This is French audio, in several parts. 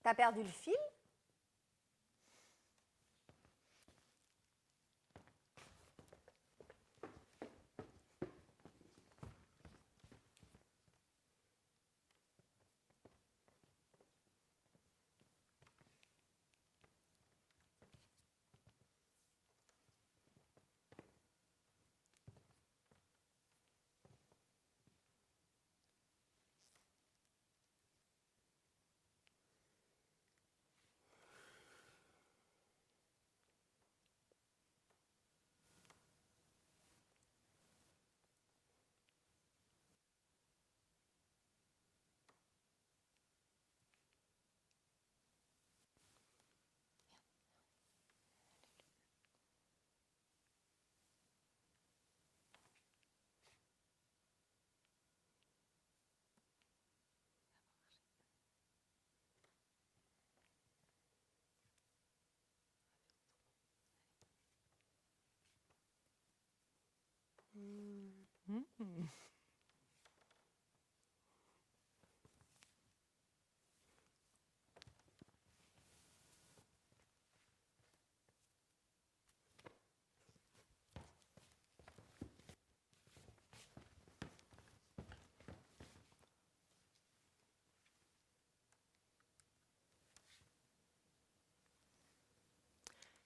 T'as perdu le fil?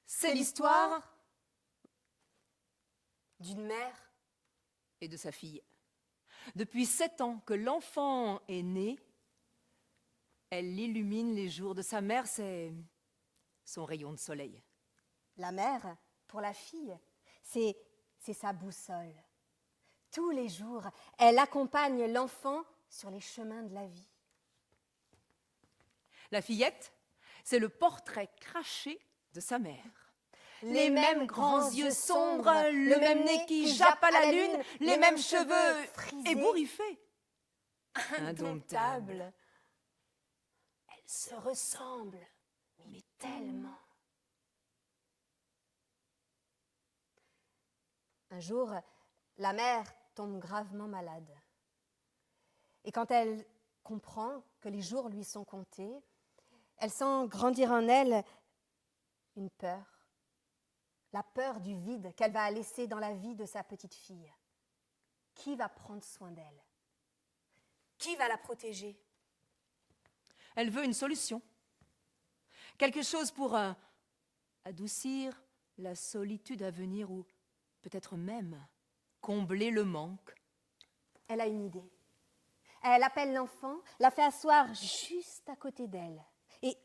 C'est l'histoire d'une mère et de sa fille. Depuis 7 ans que l'enfant est né, elle illumine les jours de sa mère, c'est son rayon de soleil. La mère, pour la fille, c'est sa boussole. Tous les jours, elle accompagne l'enfant sur les chemins de la vie. La fillette, c'est le portrait craché de sa mère. Les mêmes grands yeux sombres, le même nez qui jappe à la lune, les mêmes cheveux frisés, ébouriffés. indomptables. Elles se ressemblent, mais tellement. Un jour, la mère tombe gravement malade. Et quand elle comprend que les jours lui sont comptés, elle sent grandir en elle une peur. La peur du vide qu'elle va laisser dans la vie de sa petite fille. Qui va prendre soin d'elle? Qui va la protéger? Elle veut une solution. Quelque chose pour adoucir la solitude à venir ou peut-être même combler le manque. Elle a une idée. Elle appelle l'enfant, la fait asseoir juste à côté d'elle et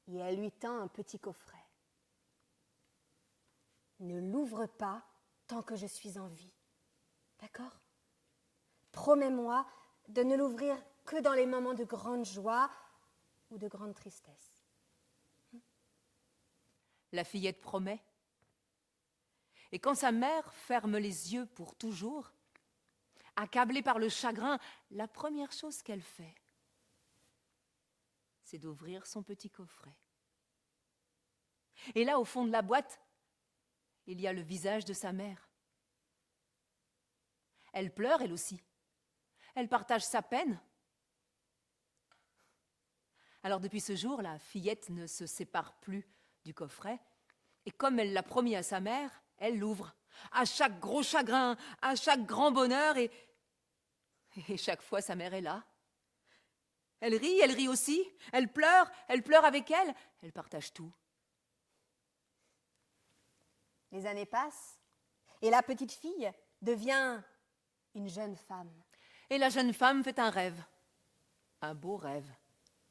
elle lui tend un petit coffret. Ne l'ouvre pas tant que je suis en vie. D'accord? Promets-moi de ne l'ouvrir que dans les moments de grande joie ou de grande tristesse. La fillette promet. Et quand sa mère ferme les yeux pour toujours, accablée par le chagrin, la première chose qu'elle fait, c'est d'ouvrir son petit coffret. Et là, au fond de la boîte, il y a le visage de sa mère. Elle pleure, elle aussi. Elle partage sa peine. Alors depuis ce jour, la fillette ne se sépare plus du coffret. Et comme elle l'a promis à sa mère, elle l'ouvre. À chaque gros chagrin, à chaque grand bonheur. Et chaque fois, sa mère est là. Elle rit aussi. Elle pleure avec elle. Elle partage tout. Les années passent et la petite fille devient une jeune femme. Et la jeune femme fait un beau rêve,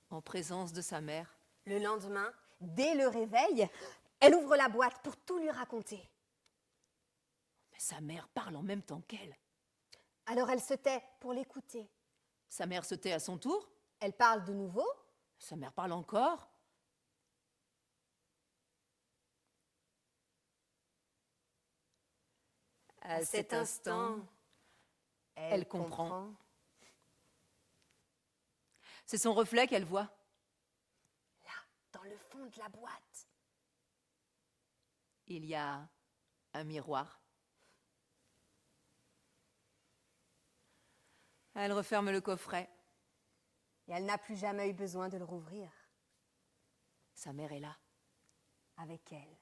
en présence de sa mère. Le lendemain, dès le réveil, elle ouvre la boîte pour tout lui raconter. Mais sa mère parle en même temps qu'elle. Alors elle se tait pour l'écouter. Sa mère se tait à son tour. Elle parle de nouveau. Sa mère parle encore. À cet instant, elle comprend. C'est son reflet qu'elle voit. Là, dans le fond de la boîte. Il y a un miroir. Elle referme le coffret. Et elle n'a plus jamais eu besoin de le rouvrir. Sa mère est là. Avec elle.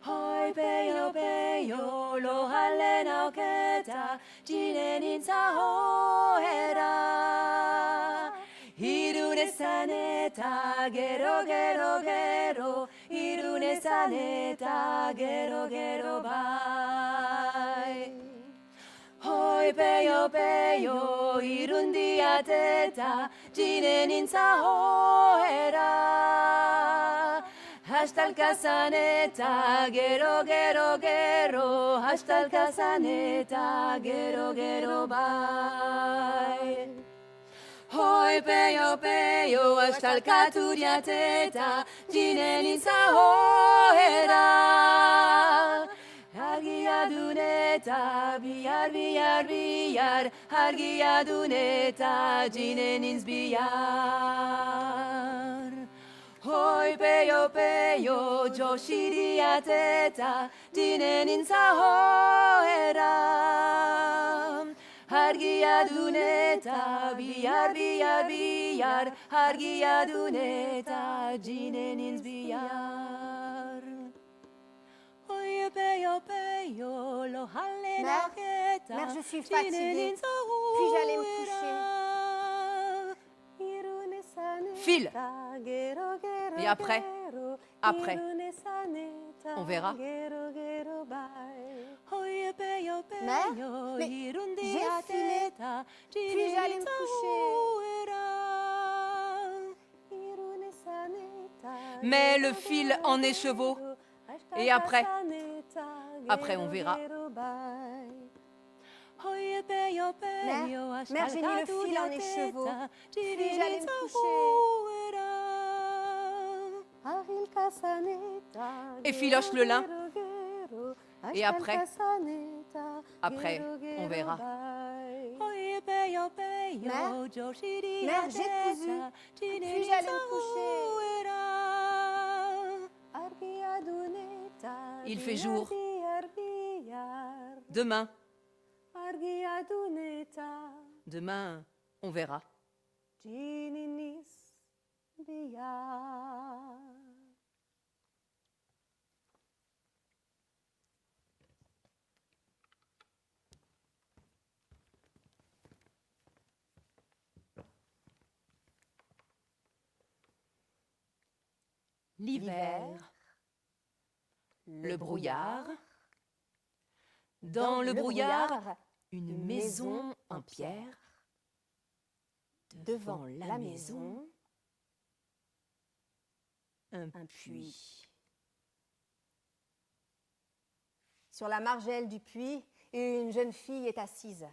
Hoi peyo peyo lo hale nauketa jinen insa hoera Hirune saneta gero gero gero Hirune saneta gero gero bai Hoi peyo peyo hirundi ateta jinen insa hoera Hasta el casaneta, gero, gero, gero, hasta el casaneta, gero, gero, bye. Hoi peyo peyo, hasta el caturiateta, gineninsa hoera. Argiaduneta, biar, biar, biar, argiaduneta, ginenins biar. Hoi peyo peyo, joshiri ateta, dinen insa hoera. Argiaduneta, biar, biar, biar, argiaduneta, dinen ins biar. Hoi peyo peyo, lo halle nauketa, Mère, je suis fatiguée. Puis-je aller me coucher? File. Et après, on verra. Mère, mais j'ai filé. Puis-je aller me coucher? Mets le fil en écheveau. Et après, on verra. Mère, j'ai mis le fil en écheveau. Puis-je aller me coucher? Effiloche le lin. Et après, on verra. Mère, j'ai cousu. Puis-je aller me coucher? Il fait jour. Demain, on verra. L'hiver, le brouillard. Dans le brouillard, une maison en pierre. Devant la maison, un puits. Sur la margelle du puits, une jeune fille est assise,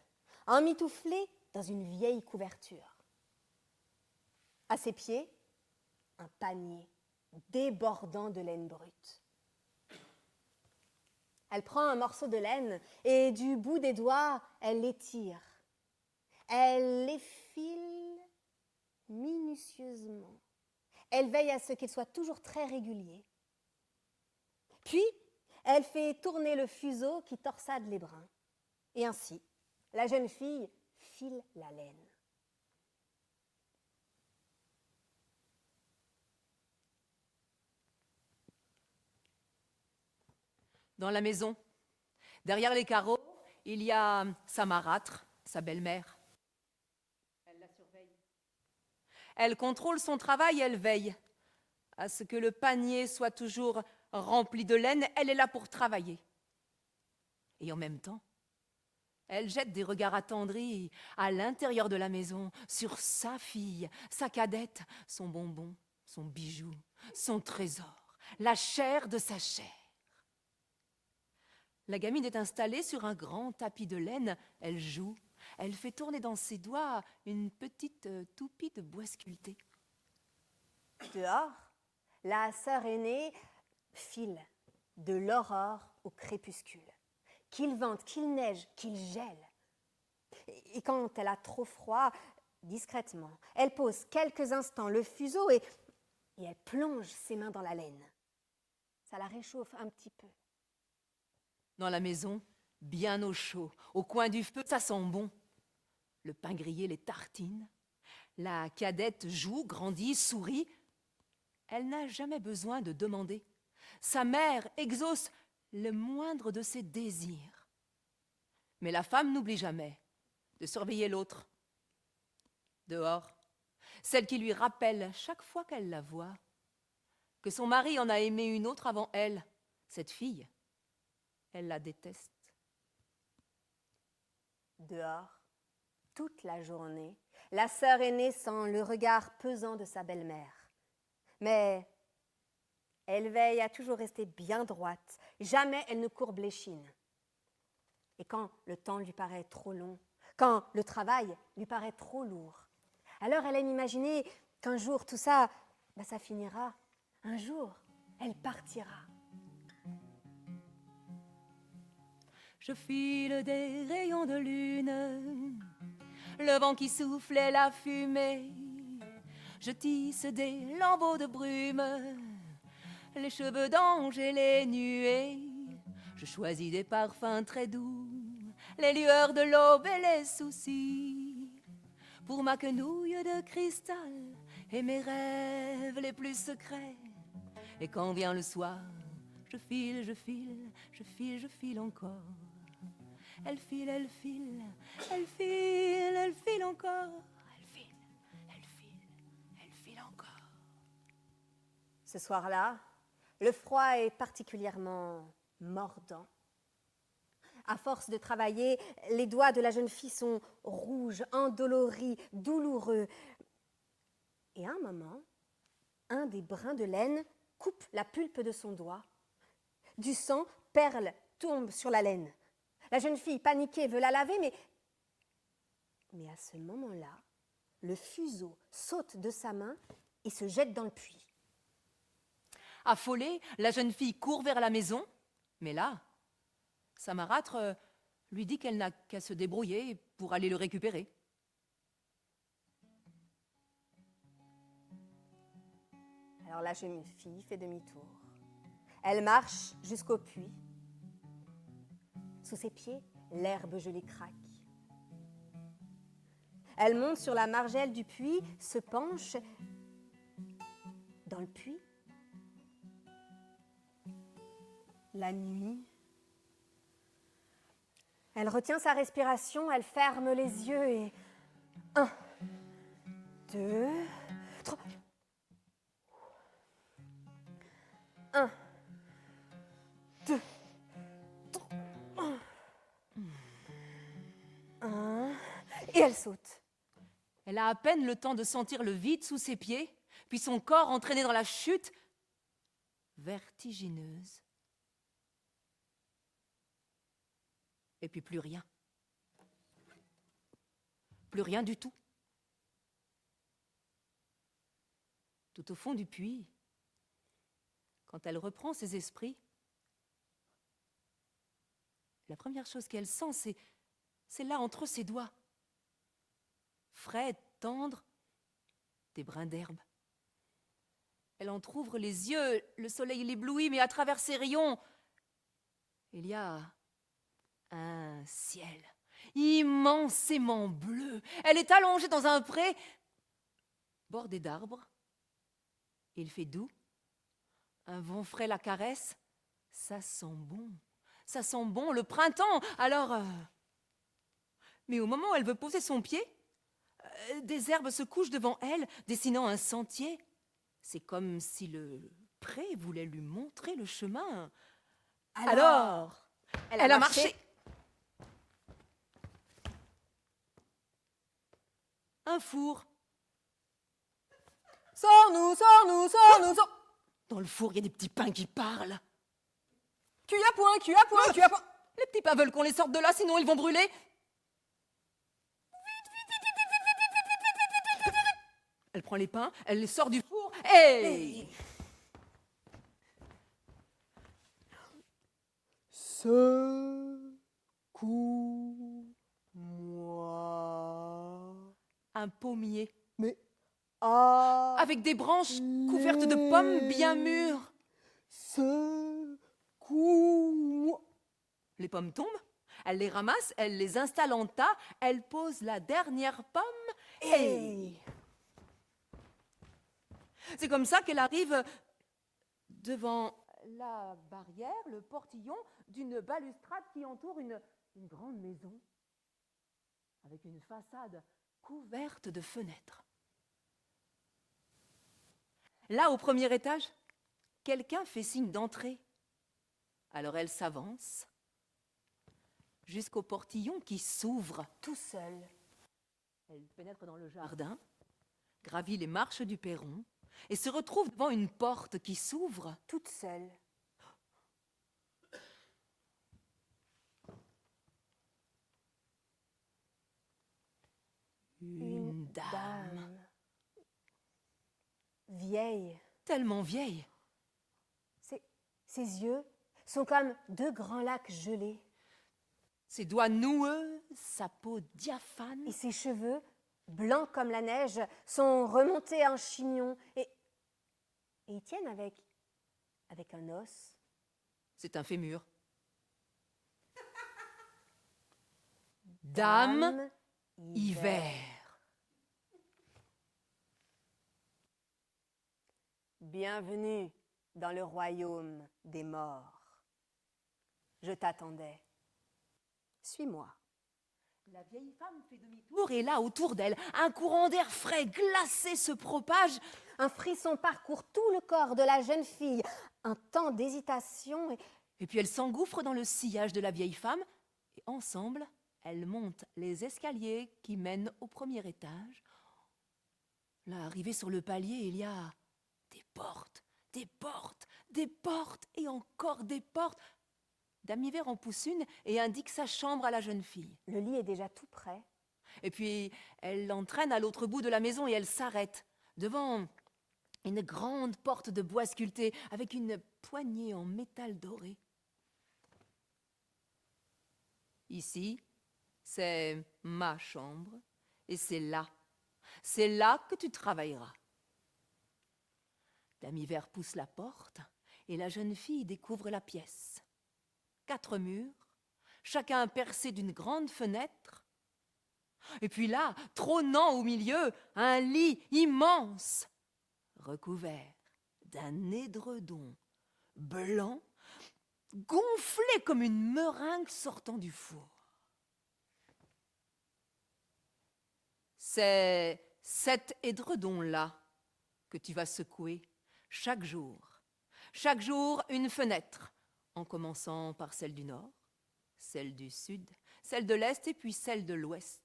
emmitouflée dans une vieille couverture. À ses pieds, un panier débordant de laine brute. Elle prend un morceau de laine et du bout des doigts, elle l'étire. Elle l'effile minutieusement. Elle veille à ce qu'il soit toujours très régulier. Puis, elle fait tourner le fuseau qui torsade les brins. Et ainsi, la jeune fille file la laine. Dans la maison, derrière les carreaux, il y a sa marâtre, sa belle-mère. Elle la surveille. Elle contrôle son travail, elle veille à ce que le panier soit toujours rempli de laine. Elle est là pour travailler. Et en même temps, elle jette des regards attendris à l'intérieur de la maison sur sa fille, sa cadette, son bonbon, son bijou, son trésor, la chair de sa chair. La gamine est installée sur un grand tapis de laine. Elle joue. Elle fait tourner dans ses doigts une petite toupie de bois sculpté. Dehors, la sœur aînée file de l'aurore au crépuscule. Qu'il vente, qu'il neige, qu'il gèle. Et quand elle a trop froid, discrètement, elle pose quelques instants le fuseau et et elle plonge ses mains dans la laine. Ça la réchauffe un petit peu. Dans la maison, bien au chaud, au coin du feu, ça sent bon. Le pain grillé, les tartines. La cadette joue, grandit, sourit. Elle n'a jamais besoin de demander. Sa mère exauce le moindre de ses désirs. Mais la femme n'oublie jamais de surveiller l'autre. Dehors, celle qui lui rappelle chaque fois qu'elle la voit que son mari en a aimé une autre avant elle. Cette fille, elle la déteste. Dehors, toute la journée, la sœur aînée sent le regard pesant de sa belle-mère. Mais elle veille à toujours rester bien droite. Jamais elle ne courbe l'échine. Et quand le temps lui paraît trop long, quand le travail lui paraît trop lourd, alors elle aime imaginer qu'un jour tout ça, ça finira. Un jour, elle partira. Je file des rayons de lune, le vent qui souffle et la fumée. Je tisse des lambeaux de brume, les cheveux d'ange et les nuées. Je choisis des parfums très doux, les lueurs de l'aube et les soucis. Pour ma quenouille de cristal et mes rêves les plus secrets. Et quand vient le soir, je file, je file, je file, je file encore. Elle file, elle file, elle file, elle file encore. Elle file, elle file, elle file encore. Ce soir-là, le froid est particulièrement mordant. À force de travailler, les doigts de la jeune fille sont rouges, endoloris, douloureux. Et à un moment, un des brins de laine coupe la pulpe de son doigt. Du sang perle tombe sur la laine. La jeune fille, paniquée, veut la laver, mais à ce moment-là, le fuseau saute de sa main et se jette dans le puits. Affolée, la jeune fille court vers la maison, mais là, sa marâtre lui dit qu'elle n'a qu'à se débrouiller pour aller le récupérer. Alors la jeune fille fait demi-tour. Elle marche jusqu'au puits. Sous ses pieds, l'herbe gelée craque. Elle monte sur la margelle du puits, se penche. Dans le puits, la nuit. Elle retient sa respiration, elle ferme les yeux et... 1, 2, 3... 1, 2, 3... 1... Et elle saute. Elle a à peine le temps de sentir le vide sous ses pieds, puis son corps entraîné dans la chute vertigineuse. Et puis plus rien. Plus rien du tout. Tout au fond du puits, quand elle reprend ses esprits, la première chose qu'elle sent, c'est là entre ses doigts. Frais, tendre, des brins d'herbe. Elle entr'ouvre les yeux, le soleil l'éblouit, mais à travers ses rayons, il y a un ciel immensément bleu. Elle est allongée dans un pré, bordé d'arbres. Il fait doux, un vent frais la caresse. Ça sent bon, le printemps. Alors, mais au moment où elle veut poser son pied, des herbes se couchent devant elle, dessinant un sentier. C'est comme si le pré voulait lui montrer le chemin. Alors elle a marché. Un four. Sors-nous, sors-nous, sors-nous, sors... Dans le four, il y a des petits pains qui parlent. Cul à point, cul à point, cul à point. Les petits pains veulent qu'on les sorte de là, sinon ils vont brûler. Elle prend les pains, elle les sort du four. Hey! Secoue-moi. Un pommier. Mais Ah, avec des branches couvertes de pommes bien mûres. Secours. Les pommes tombent, elle les ramasse, elle les installe en tas, elle pose la dernière pomme et... C'est comme ça qu'elle arrive devant la barrière, le portillon d'une balustrade qui entoure une grande maison avec une façade couverte de fenêtres. Là, au premier étage, quelqu'un fait signe d'entrer. Alors elle s'avance jusqu'au portillon qui s'ouvre tout seul. Elle pénètre dans le jardin, gravit les marches du perron et se retrouve devant une porte qui s'ouvre toute seule. Une dame. Vieille. Tellement vieille. Ses yeux sont comme deux grands lacs gelés. Ses doigts noueux, sa peau diaphane. Et ses cheveux, blancs comme la neige, sont remontés en chignon et ils tiennent avec un os. C'est un fémur. Dame hiver. Bienvenue dans le royaume des morts. Je t'attendais. Suis-moi. La vieille femme fait demi-tour et là, autour d'elle, un courant d'air frais, glacé se propage. Un frisson parcourt tout le corps de la jeune fille. Un temps d'hésitation Et puis elle s'engouffre dans le sillage de la vieille femme et ensemble, elles montent les escaliers qui mènent au premier étage. Là, arrivée sur le palier, il y a des portes, des portes, des portes et encore des portes. Dame Hiver en pousse une et indique sa chambre à la jeune fille. Le lit est déjà tout prêt. Et puis, elle l'entraîne à l'autre bout de la maison et elle s'arrête devant une grande porte de bois sculpté avec une poignée en métal doré. Ici, c'est ma chambre et c'est là que tu travailleras. Dame Hiver pousse la porte et la jeune fille découvre la pièce. 4 murs, chacun percé d'une grande fenêtre. Et puis là, trônant au milieu, un lit immense, recouvert d'un édredon blanc, gonflé comme une meringue sortant du four. C'est cet édredon-là que tu vas secouer chaque jour. Chaque jour, une fenêtre, en commençant par celle du nord, celle du sud, celle de l'est et puis celle de l'ouest.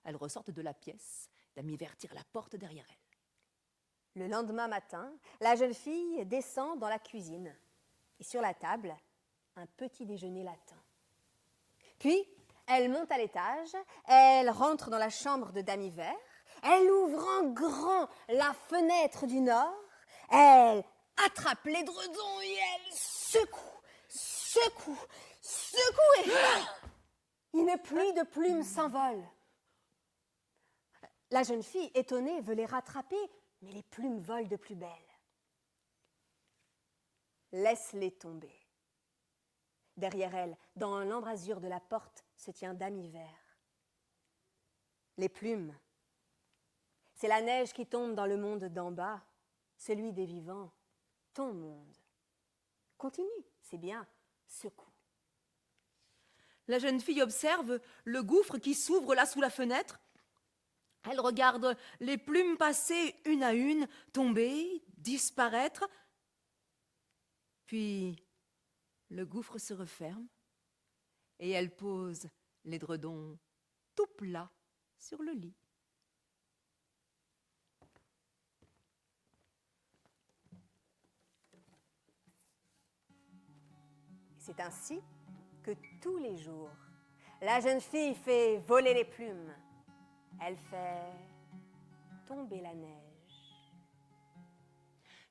Elles ressortent de la pièce. Dame Hiver tire la porte derrière elle. Le lendemain matin, la jeune fille descend dans la cuisine. Et sur la table, un petit déjeuner latin. Puis, elle monte à l'étage, elle rentre dans la chambre de Dame Hiver, elle ouvre en grand la fenêtre du nord, elle attrape l'édredon et elle secoue, secoue, secoue et une pluie de plumes s'envole. La jeune fille, étonnée, veut les rattraper, mais les plumes volent de plus belle. Laisse-les tomber. Derrière elle, dans l'embrasure de la porte, se tient Dame Hiver. Les plumes, c'est la neige qui tombe dans le monde d'en bas, celui des vivants, ton monde. Continue, c'est bien, secoue. La jeune fille observe le gouffre qui s'ouvre là sous la fenêtre. Elle regarde les plumes passer une à une, tomber, disparaître. Puis le gouffre se referme et elle pose l'édredon tout plat sur le lit. C'est ainsi que tous les jours, la jeune fille fait voler les plumes. Elle fait tomber la neige.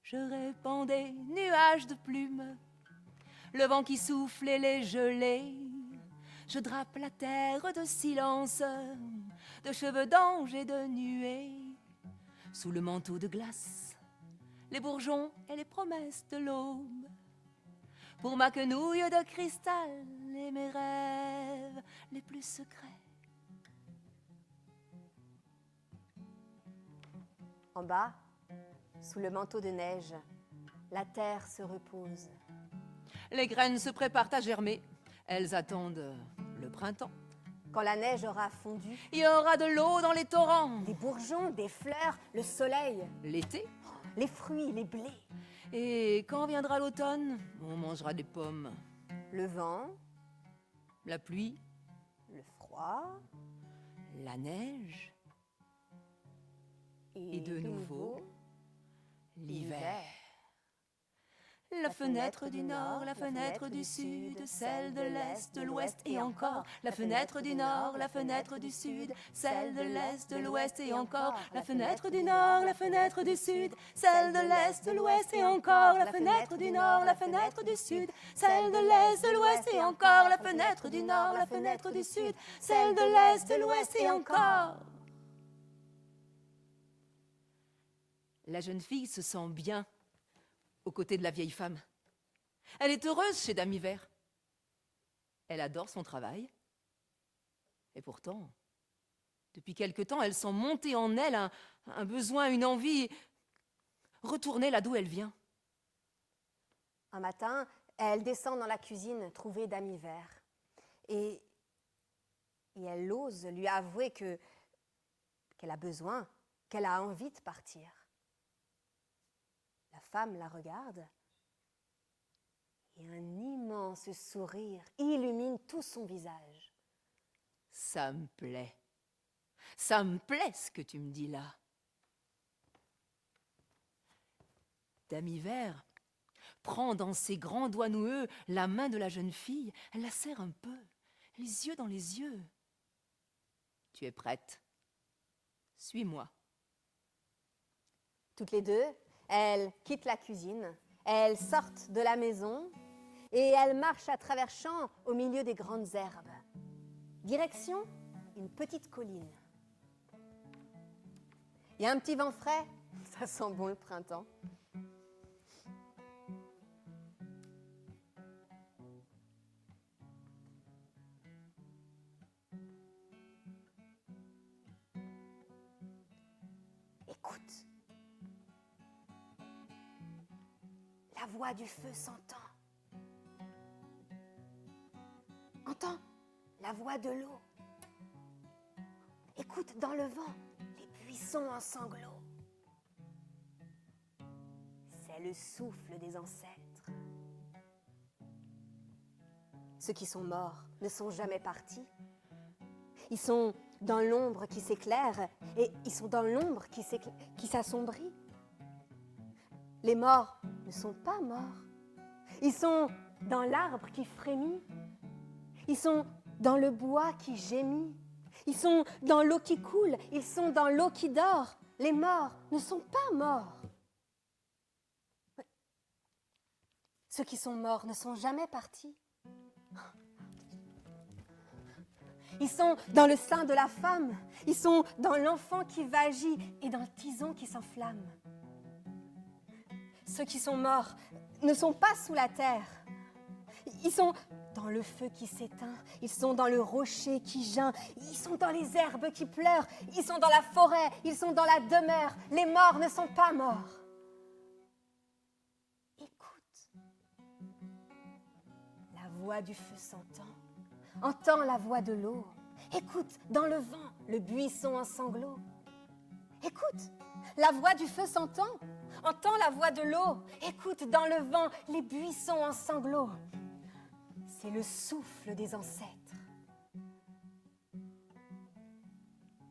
Je répands des nuages de plumes, le vent qui souffle et les gelées. Je drape la terre de silence, de cheveux d'ange et de nuées. sous le manteau de glace, les bourgeons et les promesses de l'aube, pour ma quenouille de cristal et mes rêves les plus secrets. En bas, sous le manteau de neige, la terre se repose. Les graines se préparent à germer, elles attendent le printemps. Quand la neige aura fondu, Il y aura de l'eau dans les torrents. des bourgeons, des fleurs, le soleil, L'été. les fruits, les blés, Et quand viendra l'automne, on mangera des pommes. le vent, La pluie, le froid la neige et de nouveau l'hiver. La fenêtre du nord, la fenêtre du sud, celle de l'est, de l'ouest et encore. La fenêtre du nord, la fenêtre du sud, celle de l'est, de l'ouest et encore. La fenêtre du nord, la fenêtre du sud, celle de l'est, de l'ouest et encore. La fenêtre du nord, la fenêtre du sud, celle de l'est, de l'ouest et encore. La fenêtre du nord, la fenêtre du sud, celle de l'est, de l'ouest et encore. La jeune fille se sent bien aux côtés de la vieille femme. Elle est heureuse chez Dame Hiver. Elle adore son travail. Et pourtant, depuis quelque temps, elle sent monter en elle un besoin, une envie, retourner là d'où elle vient. Un matin, elle descend dans la cuisine trouver Dame Hiver. Et elle ose lui avouer qu'elle a besoin, qu'elle a envie de partir. La femme la regarde et un immense sourire illumine tout son visage. Ça me plaît. Ça me plaît ce que tu me dis là. Dame Hiver prend dans ses grands doigts noueux la main de la jeune fille. Elle la serre un peu, les yeux dans les yeux. Tu es prête? Suis-moi. Toutes les deux, elles quittent la cuisine, elles sortent de la maison et elles marchent à travers champs au milieu des grandes herbes. Direction une petite colline. Il y a un petit vent frais, ça sent bon le printemps. Écoute. La voix du feu s'entend. Entends la voix de l'eau. Écoute dans le vent les buissons en sanglots. C'est le souffle des ancêtres. Ceux qui sont morts ne sont jamais partis. Ils sont dans l'ombre qui s'éclaire et ils sont dans l'ombre qui s'assombrit. Les morts ne sont pas morts. Ils sont dans l'arbre qui frémit. Ils sont dans le bois qui gémit. Ils sont dans l'eau qui coule. Ils sont dans l'eau qui dort. Les morts ne sont pas morts. Ceux qui sont morts ne sont jamais partis. Ils sont dans le sein de la femme. Ils sont dans l'enfant qui vagit et dans le tison qui s'enflamme. Ceux qui sont morts ne sont pas sous la terre. Ils sont dans le feu qui s'éteint. Ils sont dans le rocher qui geint. Ils sont dans les herbes qui pleurent. Ils sont dans la forêt. Ils sont dans la demeure. Les morts ne sont pas morts. Écoute. La voix du feu s'entend. Entends la voix de l'eau. Écoute dans le vent le buisson en sanglots. Écoute, la voix du feu s'entend. Entends la voix de l'eau. Écoute dans le vent les buissons en sanglots. C'est le souffle des ancêtres.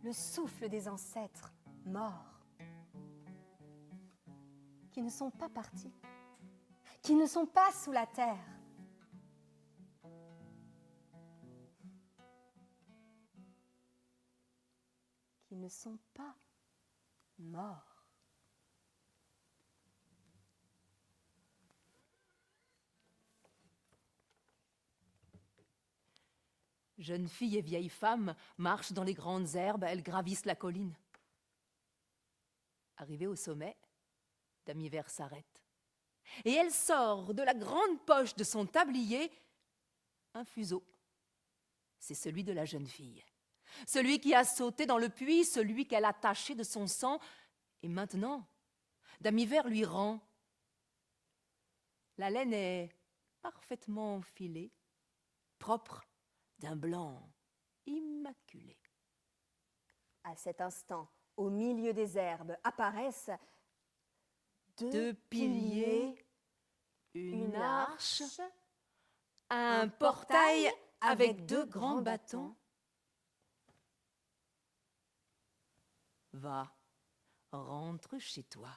Le souffle des ancêtres morts. Qui ne sont pas partis. Qui ne sont pas sous la terre. Qui ne sont pas morts. Jeune fille et vieille femme marchent dans les grandes herbes, elles gravissent la colline. Arrivée au sommet, Dame Hiver s'arrête. Et elle sort de la grande poche de son tablier un fuseau. C'est celui de la jeune fille. Celui qui a sauté dans le puits, celui qu'elle a taché de son sang. Et maintenant, Dame Hiver lui rend. La laine est parfaitement filée, propre, d'un blanc immaculé. À cet instant, au milieu des herbes, apparaissent Deux piliers, une arche, un portail avec deux grands bâtons. Va, rentre chez toi.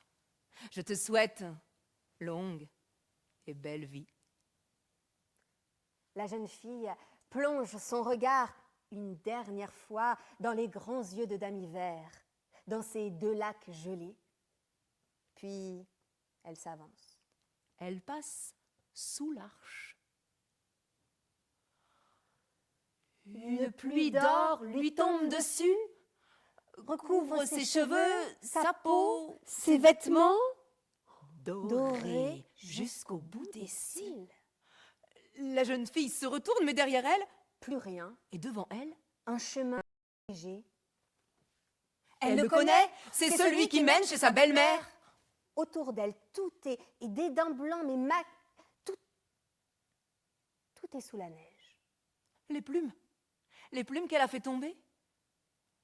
Je te souhaite longue et belle vie. La jeune fille plonge son regard une dernière fois dans les grands yeux de Dame Hiver, dans ces deux lacs gelés. Puis, elle s'avance. Elle passe sous l'arche. Une pluie d'or lui tombe dessus, recouvre ses cheveux, sa peau, ses vêtements dorés jusqu'au bout des cils. La jeune fille se retourne, mais derrière elle, plus rien, et devant elle, un chemin léger. Elle le connaît, c'est celui qui mène chez sa belle-mère. Autour d'elle, tout est d'édin blanc, mais tout est sous la neige. Les plumes qu'elle a fait tomber,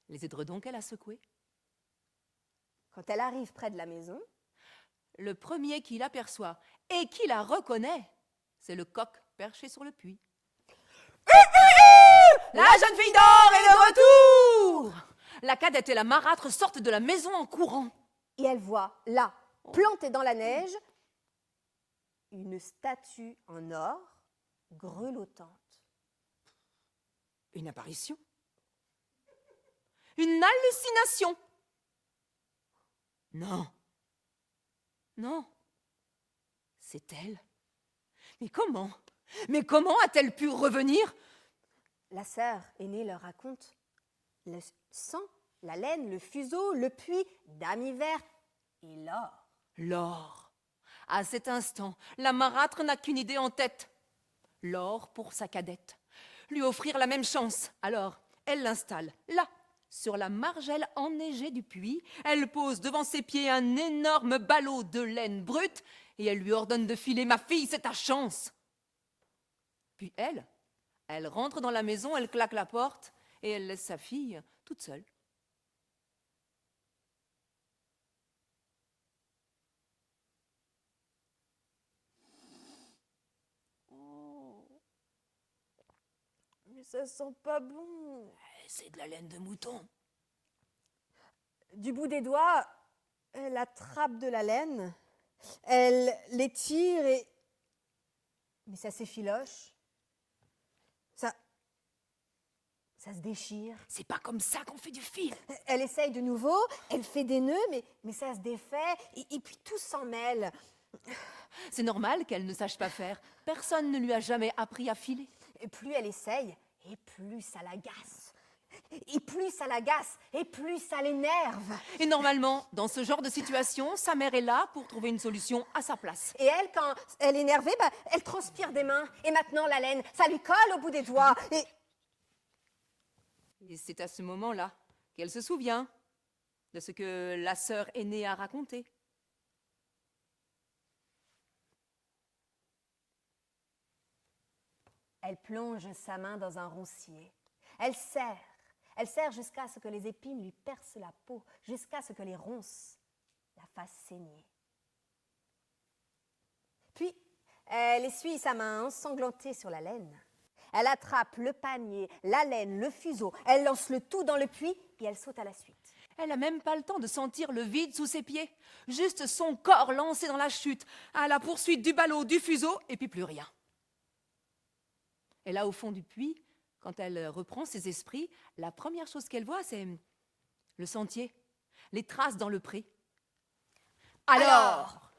les édredons qu'elle a secoués. Quand elle arrive près de la maison, le premier qui l'aperçoit et qui la reconnaît, c'est le coq perché sur le puits. La jeune fille d'or est de retour! La cadette et la marâtre sortent de la maison en courant. Et elle voit là, plantée dans la neige, une statue en or grelottante. Une apparition? Une hallucination? Non. Non. C'est elle. Mais comment a-t-elle pu revenir? La sœur aînée leur raconte le sang, la laine, le fuseau, le puits, Dame Hiver et l'or. L'or. À cet instant, la marâtre n'a qu'une idée en tête. L'or pour sa cadette. Lui offrir la même chance. Alors, elle l'installe là, sur la margelle enneigée du puits. Elle pose devant ses pieds un énorme ballot de laine brute et elle lui ordonne de filer. Ma fille, c'est ta chance. Puis elle rentre dans la maison, elle claque la porte et elle laisse sa fille toute seule. Mais ça sent pas bon. C'est de la laine de mouton. Du bout des doigts, elle attrape de la laine, elle l'étire et... Mais ça s'effiloche. Ça se déchire. C'est pas comme ça qu'on fait du fil. Elle essaye de nouveau, elle fait des nœuds, mais ça se défait et puis tout s'en mêle. C'est normal qu'elle ne sache pas faire. Personne ne lui a jamais appris à filer. Et plus elle essaye, et plus ça l'agace. Et plus ça l'agace, et plus ça l'énerve. Et normalement, dans ce genre de situation, sa mère est là pour trouver une solution à sa place. Et elle, quand elle est énervée, elle transpire des mains. Et maintenant, la laine, ça lui colle au bout des doigts. Et c'est à ce moment-là qu'elle se souvient de ce que la sœur aînée a raconté. Elle plonge sa main dans un roncier. Elle serre jusqu'à ce que les épines lui percent la peau, jusqu'à ce que les ronces la fassent saigner. Puis, elle essuie sa main ensanglantée sur la laine. Elle attrape le panier, la laine, le fuseau. Elle lance le tout dans le puits et elle saute à la suite. Elle n'a même pas le temps de sentir le vide sous ses pieds. Juste son corps lancé dans la chute, à la poursuite du ballot, du fuseau, et puis plus rien. Et là, au fond du puits, quand elle reprend ses esprits, la première chose qu'elle voit, c'est le sentier, les traces dans le pré. Alors,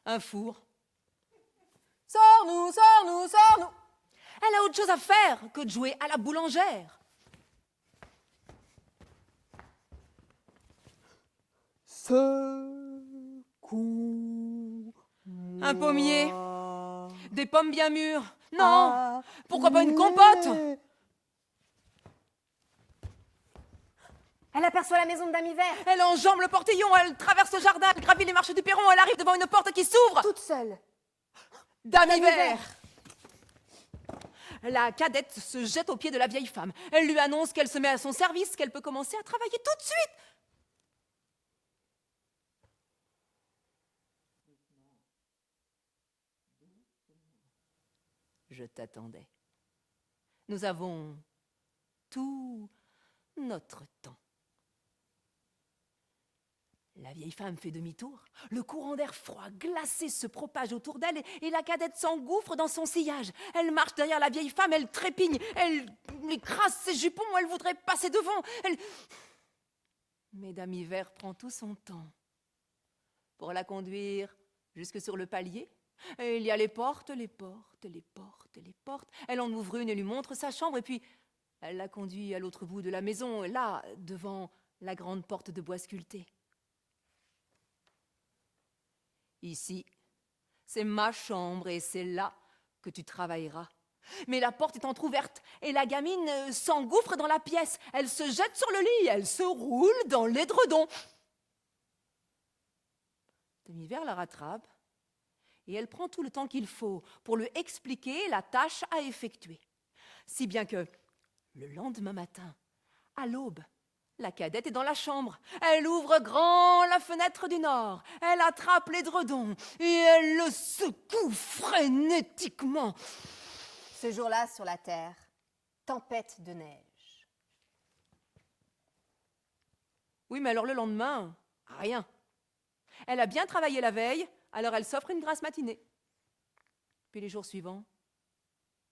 un four. Sors-nous, sors-nous, sors-nous. Elle a autre chose à faire que de jouer à la boulangère. Secoue. Un pommier. Des pommes bien mûres. Non, pourquoi pas une compote? Elle aperçoit la maison de Dame Hiver, Elle enjambe le portillon, elle traverse le jardin, elle gravit les marches du perron, elle arrive devant une porte qui s'ouvre. toute seule. Dame Hiver. La cadette se jette aux pieds de la vieille femme. Elle lui annonce qu'elle se met à son service, qu'elle peut commencer à travailler tout de suite. Je t'attendais. Nous avons tout notre temps. La vieille femme fait demi-tour. Le courant d'air froid, glacé, se propage autour d'elle et la cadette s'engouffre dans son sillage. Elle marche derrière la vieille femme, elle trépigne, elle écrase ses jupons, elle voudrait passer devant. Mais Dame Hiver prend tout son temps pour la conduire jusque sur le palier. Et il y a les portes, les portes, les portes, les portes. Elle en ouvre une et lui montre sa chambre et puis elle la conduit à l'autre bout de la maison, là, devant la grande porte de bois sculpté. Ici, c'est ma chambre et c'est là que tu travailleras. Mais la porte est entr'ouverte et la gamine s'engouffre dans la pièce. Elle se jette sur le lit, elle se roule dans l'édredon. Dame Hiver la rattrape et elle prend tout le temps qu'il faut pour lui expliquer la tâche à effectuer. Si bien que, le lendemain matin, à l'aube, la cadette est dans la chambre. Elle ouvre grand la fenêtre du nord. Elle attrape l'édredon et elle le secoue frénétiquement. Ce jour-là, sur la terre, tempête de neige. Oui, mais alors le lendemain, rien. Elle a bien travaillé la veille, alors elle s'offre une grasse matinée. Puis les jours suivants,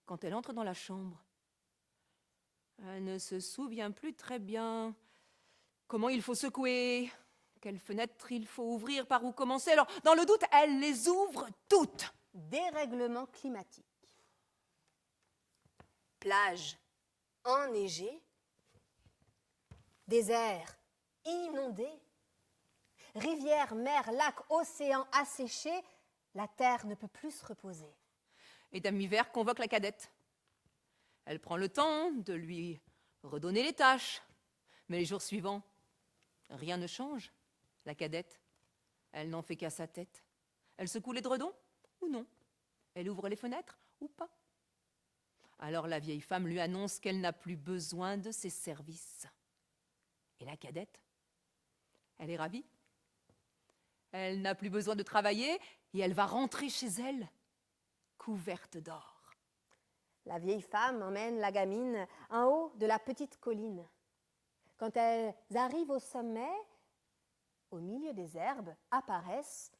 quand elle entre dans la chambre, elle ne se souvient plus très bien comment il faut secouer, quelle fenêtre il faut ouvrir, par où commencer. Alors, dans le doute, elle les ouvre toutes. Dérèglement climatique. Plage enneigée. Désert inondé. Rivières, mers, lacs, océans asséchés. La terre ne peut plus se reposer. Et Dame Hiver convoque la cadette. Elle prend le temps de lui redonner les tâches. Mais les jours suivants, rien ne change. La cadette, elle n'en fait qu'à sa tête. Elle secoue l'édredon ou non? Elle ouvre les fenêtres ou pas? Alors la vieille femme lui annonce qu'elle n'a plus besoin de ses services. Et la cadette, elle est ravie. Elle n'a plus besoin de travailler et elle va rentrer chez elle, couverte d'or. La vieille femme emmène la gamine en haut de la petite colline. Quand elles arrivent au sommet, au milieu des herbes apparaissent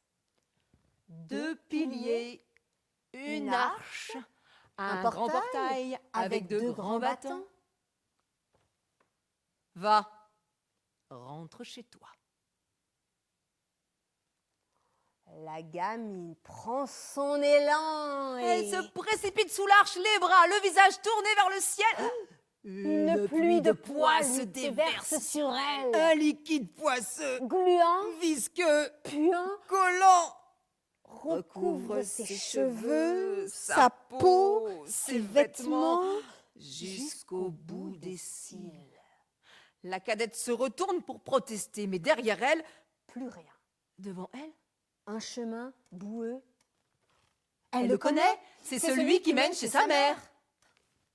deux piliers, une arche, un portail grand portail avec deux grands battants. battants. Va, rentre chez toi. La gamine prend son élan et Elle se précipite sous l'arche, les bras, le visage tourné vers le ciel. une pluie de poils se déverse sur elle. Un liquide poisseux, Gluant, visqueux, puant, collant, recouvre ses cheveux, sa peau, ses vêtements, jusqu'au bout des cils. La cadette se retourne pour protester, mais derrière elle, plus rien. devant elle, Un chemin boueux. elle le connaît, c'est celui qui mène chez sa mère.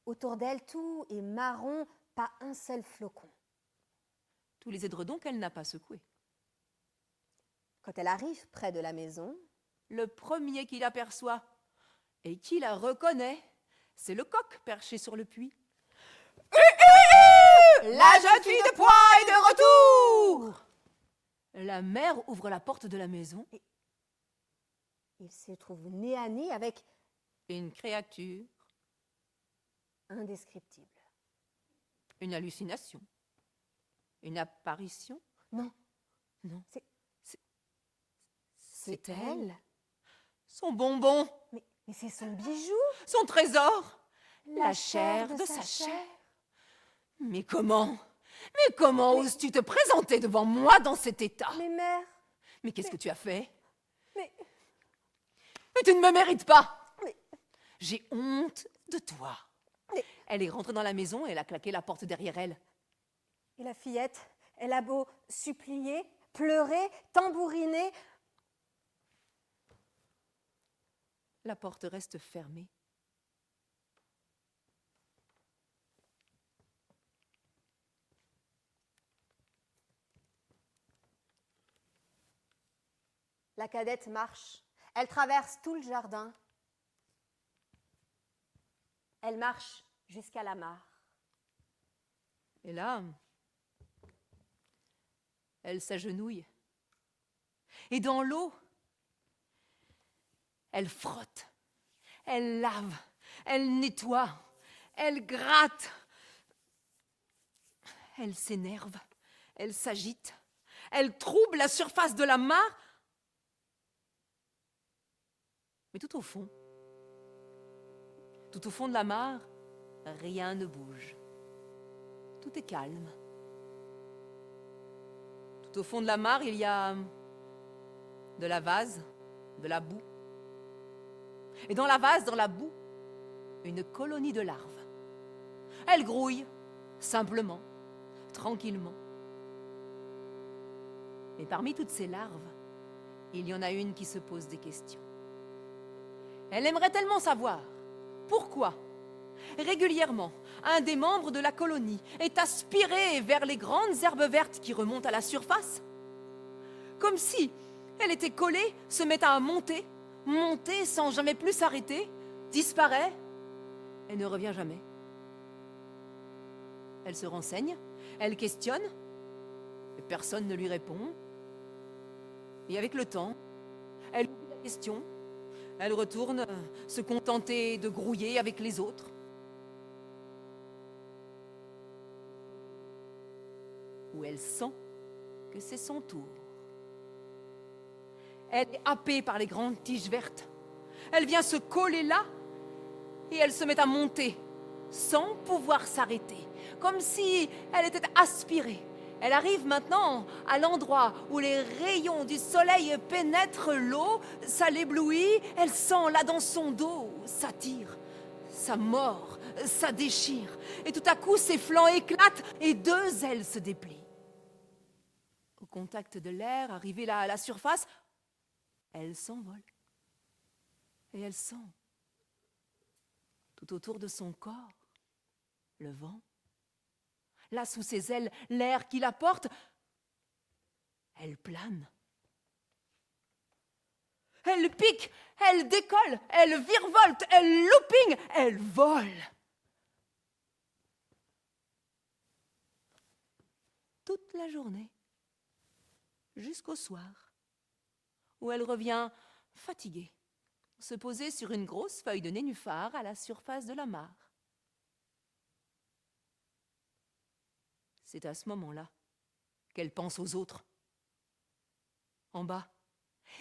Autour d'elle, tout est marron, pas un seul flocon. Tous les édredons qu'elle n'a pas secoués. Quand elle arrive près de la maison, Le premier qui l'aperçoit et qui la reconnaît, c'est le coq perché sur le puits. La jeune fille de pois est de retour! La mère ouvre la porte de la maison. il se trouve nez à nez avec Une créature, indescriptible. une hallucination, une apparition. Non, Non, c'est elle. Son bonbon, Mais c'est son bijou. son trésor, La chair de sa chair. Mais comment? Mais comment oses-tu te présenter devant moi dans cet état? Mais mère, Mais qu'est-ce que tu as fait? mais, Mais tu ne me mérites pas! mais, J'ai honte de toi. Mais- Elle est rentrée dans la maison et elle a claqué la porte derrière elle. Et la fillette, elle a beau supplier, pleurer, tambouriner. La porte reste fermée. La cadette marche. Elle traverse tout le jardin. Elle marche jusqu'à la mare. Et là, elle s'agenouille. Et dans l'eau, elle frotte, elle lave, elle nettoie, elle gratte. Elle s'énerve, elle s'agite, elle trouble la surface de la mare. Mais tout au fond de la mare, rien ne bouge. Tout est calme. Tout au fond de la mare, il y a de la vase, de la boue. Et dans la vase, dans la boue, une colonie de larves. Elles grouillent, simplement, tranquillement. Mais parmi toutes ces larves, il y en a une qui se pose des questions. Elle aimerait tellement savoir pourquoi, régulièrement, un des membres de la colonie est aspiré vers les grandes herbes vertes qui remontent à la surface. Comme si elle était collée, se met à monter, monter sans jamais plus s'arrêter, disparaît et ne revient jamais. Elle se renseigne, elle questionne, et personne ne lui répond. Et avec le temps, elle oublie la question, elle retourne se contenter de grouiller avec les autres. Où elle sent que c'est son tour. Elle est happée par les grandes tiges vertes. Elle vient se coller là et elle se met à monter sans pouvoir s'arrêter, comme si elle était aspirée. Elle arrive maintenant à l'endroit où les rayons du soleil pénètrent l'eau, ça l'éblouit, elle sent là dans son dos, ça tire, ça mord, ça déchire, et tout à coup ses flancs éclatent et deux ailes se déplient. Au contact de l'air, arrivée là à la surface, elle s'envole et elle sent tout autour de son corps le vent. Là, sous ses ailes, l'air qui la porte, elle plane. Elle pique, elle décolle, elle virevolte, elle looping, elle vole. Toute la journée, jusqu'au soir, où elle revient fatiguée, se poser sur une grosse feuille de nénuphar à la surface de la mare. C'est à ce moment-là qu'elle pense aux autres. En bas,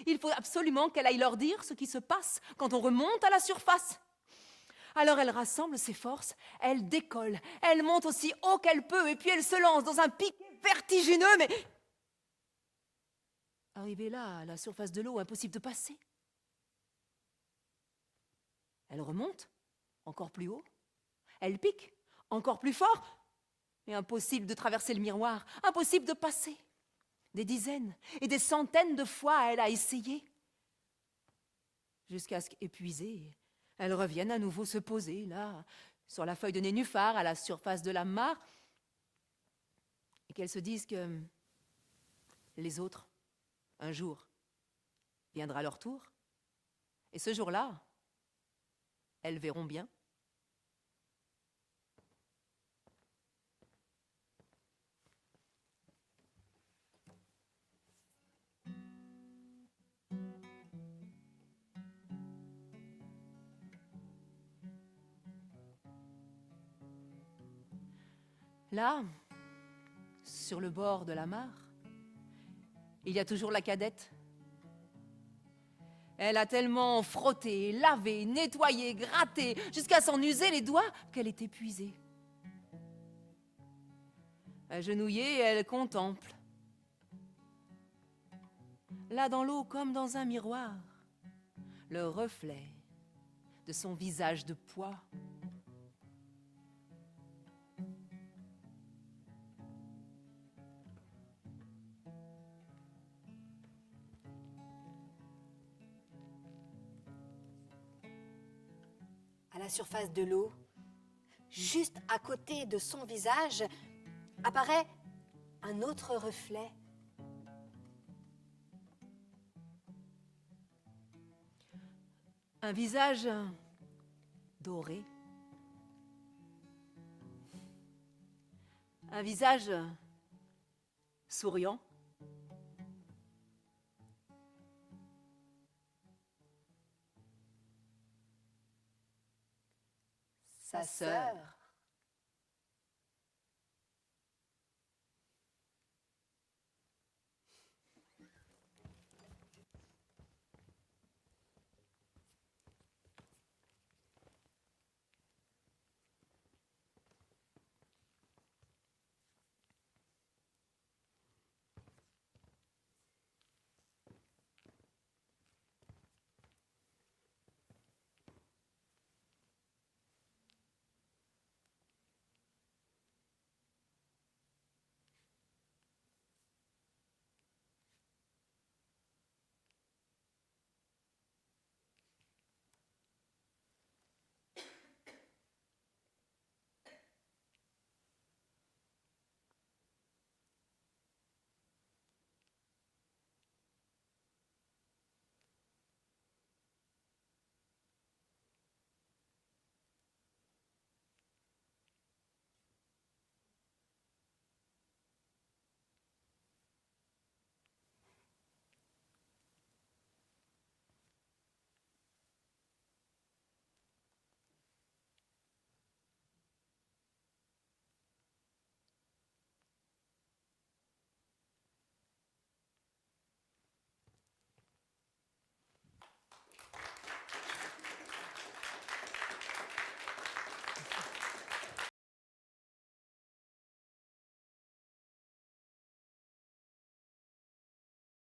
il faut absolument qu'elle aille leur dire ce qui se passe quand on remonte à la surface. Alors elle rassemble ses forces, elle décolle, elle monte aussi haut qu'elle peut, et puis elle se lance dans un piquet vertigineux, mais... Arrivée là, à la surface de l'eau, impossible de passer. Elle remonte, encore plus haut. Elle pique, encore plus fort. Mais impossible de traverser le miroir, impossible de passer. Des dizaines et des centaines de fois, elle a essayé. Jusqu'à ce qu'épuisée, elle revienne à nouveau se poser, là, sur la feuille de nénuphar, à la surface de la mare, et qu'elle se dise que les autres, un jour, viendra leur tour. Et ce jour-là, elles verront bien. Là, sur le bord de la mare, il y a toujours la cadette. Elle a tellement frotté, lavé, nettoyé, gratté, jusqu'à s'en user les doigts, qu'elle est épuisée. Agenouillée, elle contemple. Là dans l'eau, comme dans un miroir, le reflet de son visage de pois. À la surface de l'eau, juste à côté de son visage, apparaît un autre reflet. Un visage doré. Un visage souriant. Sa sœur.